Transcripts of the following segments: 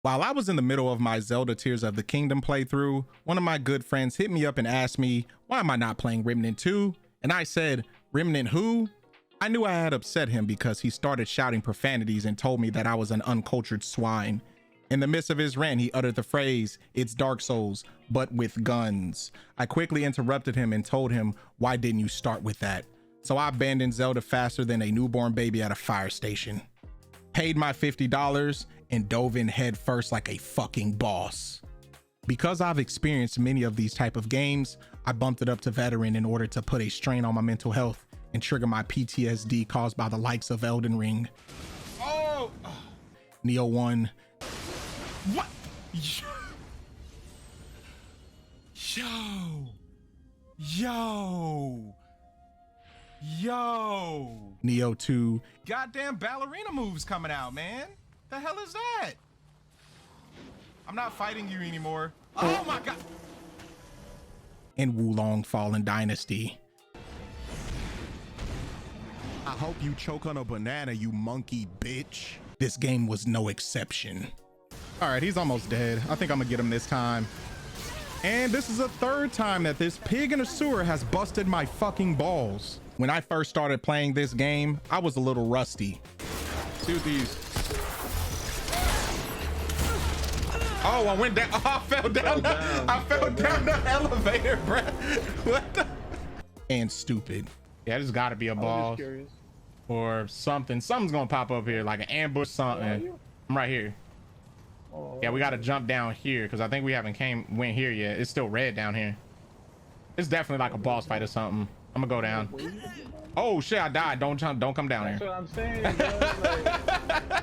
While I was in the middle of my Zelda Tears of the Kingdom playthrough, one of my good friends hit me up and asked me, why am I not playing Remnant 2? And I said, Remnant who? I knew I had upset him because he started shouting profanities and told me that I was an uncultured swine. In the midst of his rant, he uttered the phrase, "It's Dark Souls, but with guns." I quickly interrupted him and told him, why didn't you start with that? So I abandoned Zelda faster than a newborn baby at a fire station. Paid my $50 and dove in head first like a fucking boss. Because I've experienced many of these type of games, I bumped it up to veteran in order to put a strain on my mental health and trigger my PTSD caused by the likes of Elden Ring. Oh! Neo 1. What? Yo! Neo 2. Goddamn ballerina moves coming out, man. The hell is that? I'm not fighting you anymore. Oh my god. And Wulong Fallen Dynasty. I hope you choke on a banana, you monkey bitch. This game was no exception. All right, he's almost dead. I think I'm gonna get him this time. And this is the third time that this pig in a sewer has busted my fucking balls. When I first started playing this game, I was a little rusty. See what these. Oh, I went down. Oh, I fell down. I fell down the elevator, bro. What the? And stupid. Yeah, there's got to be a boss or something. Something's gonna pop up here, like an ambush, something. I'm right here. Yeah, we got to jump down here because I think we haven't went here yet. It's still red down here. It's definitely like a boss fight or something. I'm gonna go down. Oh shit, I died. Don't jump. Don't come down here. That's what I'm saying, bro.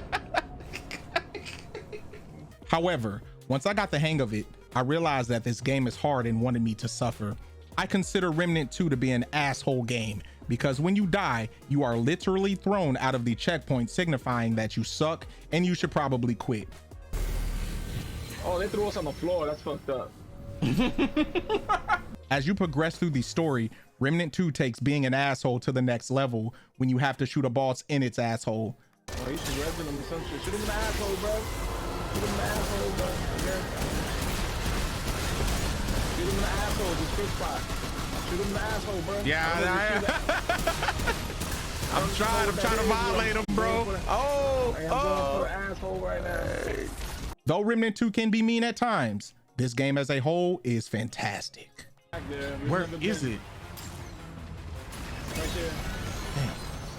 However, once I got the hang of it, I realized that this game is hard and wanted me to suffer. I consider Remnant 2 to be an asshole game because when you die, you are literally thrown out of the checkpoint, signifying that you suck and you should probably quit. Oh, they threw us on the floor. That's fucked up. As you progress through the story, Remnant 2 takes being an asshole to the next level when you have to shoot a boss in its asshole. Oh, you should resin him or some shit. Shoot him in the asshole, bro. Shoot him in the asshole, bro. Okay. Shoot him in the asshole. Just quick spot. Shoot him in the asshole, bro. Yeah, I'm trying to violate him, bro. I'm going for the asshole right now. Though Remnant 2 can be mean at times, this game as a whole is fantastic. Where is it? Right there. Damn.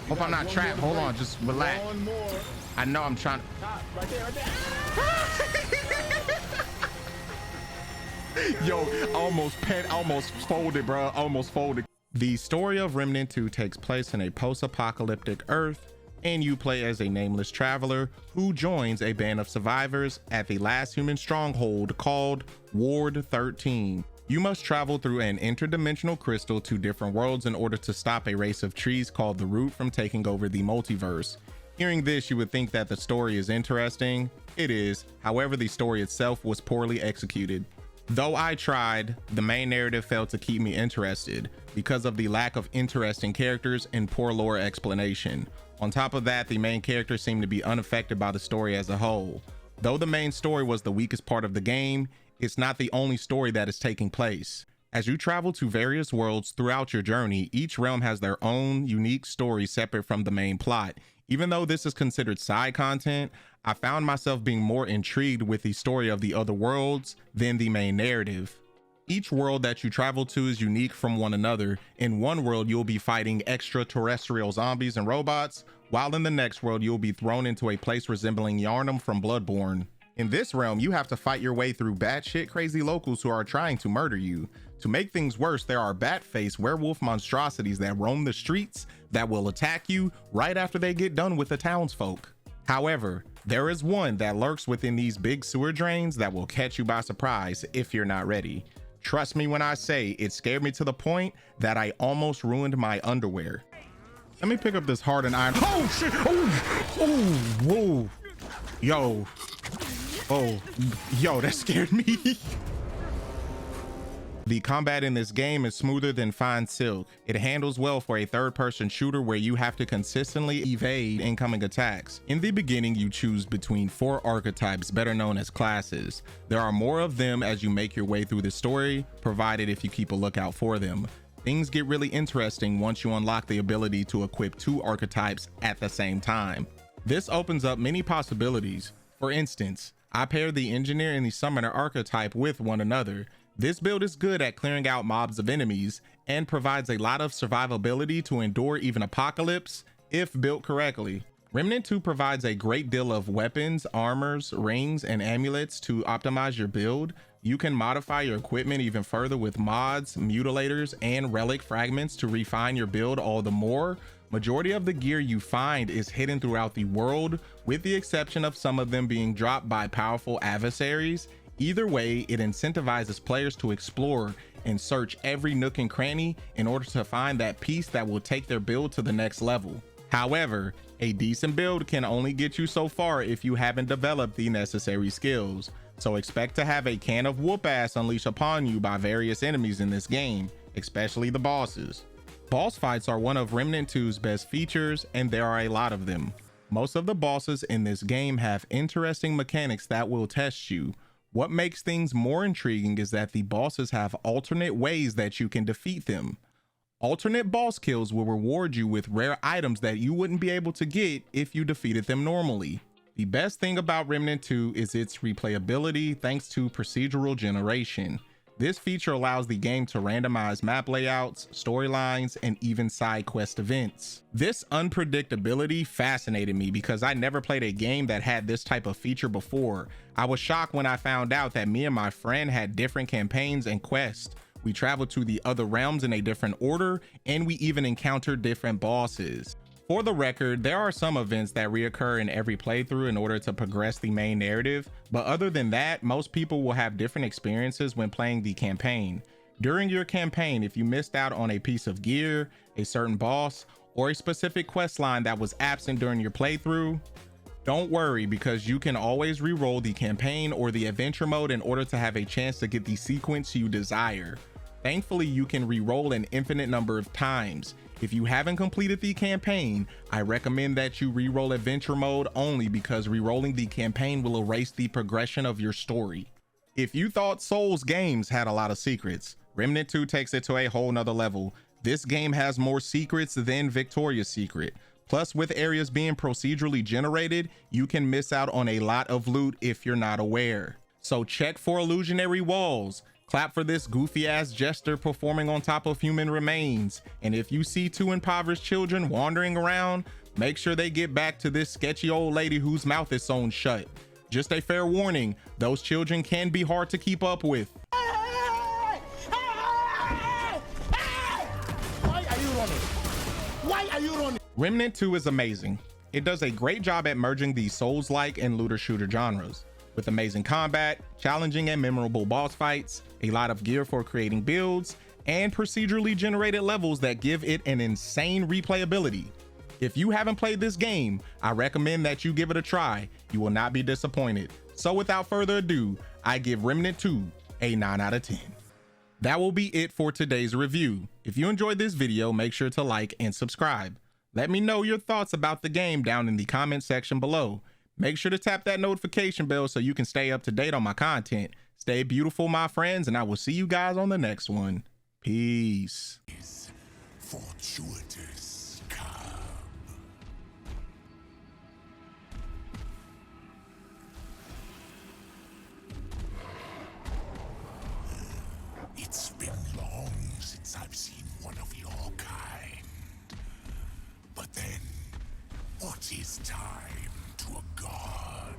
Hope I'm not trapped. Hold on, just relax. One more. I know I'm trying. Right there, right there. Yo, almost folded, bro. Almost folded. The story of Remnant 2 takes place in a post-apocalyptic Earth, and you play as a nameless traveler who joins a band of survivors at the last human stronghold called Ward 13. You must travel through an interdimensional crystal to different worlds in order to stop a race of trees called the Root from taking over the multiverse. Hearing this, you would think that the story is interesting. It is. However, the story itself was poorly executed. Though I tried, the main narrative failed to keep me interested because of the lack of interesting characters and poor lore explanation. On top of that, the main character seemed to be unaffected by the story as a whole. Though the main story was the weakest part of the game, it's not the only story that is taking place. As you travel to various worlds throughout your journey, each realm has their own unique story separate from the main plot. Even though this is considered side content, I found myself being more intrigued with the story of the other worlds than the main narrative. Each world that you travel to is unique from one another. In one world, you'll be fighting extraterrestrial zombies and robots, while in the next world, you'll be thrown into a place resembling Yharnam from Bloodborne. In this realm, you have to fight your way through batshit crazy locals who are trying to murder you. To make things worse, there are bat-faced werewolf monstrosities that roam the streets that will attack you right after they get done with the townsfolk. However, there is one that lurks within these big sewer drains that will catch you by surprise if you're not ready. Trust me when I say it scared me to the point that I almost ruined my underwear. Let me pick up this hardened iron. Oh shit! Oh, whoa, yo. Oh, yo, that scared me. The combat in this game is smoother than fine silk. It handles well for a third-person shooter where you have to consistently evade incoming attacks. In the beginning, you choose between 4 archetypes, better known as classes. There are more of them as you make your way through the story, provided if you keep a lookout for them. Things get really interesting once you unlock the ability to equip 2 archetypes at the same time. This opens up many possibilities. For instance, I paired the engineer and the summoner archetype with one another. This build is good at clearing out mobs of enemies and provides a lot of survivability to endure even apocalypse if built correctly. Remnant 2 provides a great deal of weapons, armors, rings, and amulets to optimize your build. You can modify your equipment even further with mods, mutilators, and relic fragments to refine your build all the more. Majority of the gear you find is hidden throughout the world, with the exception of some of them being dropped by powerful adversaries. Either way, it incentivizes players to explore and search every nook and cranny in order to find that piece that will take their build to the next level. However, a decent build can only get you so far if you haven't developed the necessary skills, so expect to have a can of whoop ass unleashed upon you by various enemies in this game, especially the bosses. Boss fights are one of Remnant 2's best features, and there are a lot of them. Most of the bosses in this game have interesting mechanics that will test you. What makes things more intriguing is that the bosses have alternate ways that you can defeat them. Alternate boss kills will reward you with rare items that you wouldn't be able to get if you defeated them normally. The best thing about Remnant 2 is its replayability thanks to procedural generation. This feature allows the game to randomize map layouts, storylines, and even side quest events. This unpredictability fascinated me because I never played a game that had this type of feature before. I was shocked when I found out that me and my friend had different campaigns and quests. We traveled to the other realms in a different order, and we even encountered different bosses. For the record, there are some events that reoccur in every playthrough in order to progress the main narrative, but other than that, most people will have different experiences when playing the campaign. During your campaign, if you missed out on a piece of gear, a certain boss, or a specific quest line that was absent during your playthrough, don't worry, because you can always re-roll the campaign or the adventure mode in order to have a chance to get the sequence you desire. Thankfully, you can re-roll an infinite number of times. If you haven't completed the campaign, I recommend that you re-roll adventure mode only because re-rolling the campaign will erase the progression of your story. If you thought Souls games had a lot of secrets, Remnant 2 takes it to a whole nother level. This game has more secrets than Victoria's Secret. Plus, with areas being procedurally generated, you can miss out on a lot of loot if you're not aware. So check for illusionary walls. Clap for this goofy ass jester performing on top of human remains. And if you see 2 impoverished children wandering around, make sure they get back to this sketchy old lady whose mouth is sewn shut. Just a fair warning, those children can be hard to keep up with. Why are you running? Why are you running? Remnant 2 is amazing. It does a great job at merging the Souls-like and looter shooter genres. With amazing combat, challenging and memorable boss fights, a lot of gear for creating builds, and procedurally generated levels that give it an insane replayability. If you haven't played this game, I recommend that you give it a try. You will not be disappointed. So without further ado, I give Remnant 2 a 9 out of 10. That will be it for today's review. If you enjoyed this video, make sure to like and subscribe. Let me know your thoughts about the game down in the comment section below. Make sure to tap that notification bell so you can stay up to date on my content. Stay beautiful, my friends, and I will see you guys on the next one. Peace. Fortuitous calm. It's been long since I've seen one of your kind. But then, what is time to a god?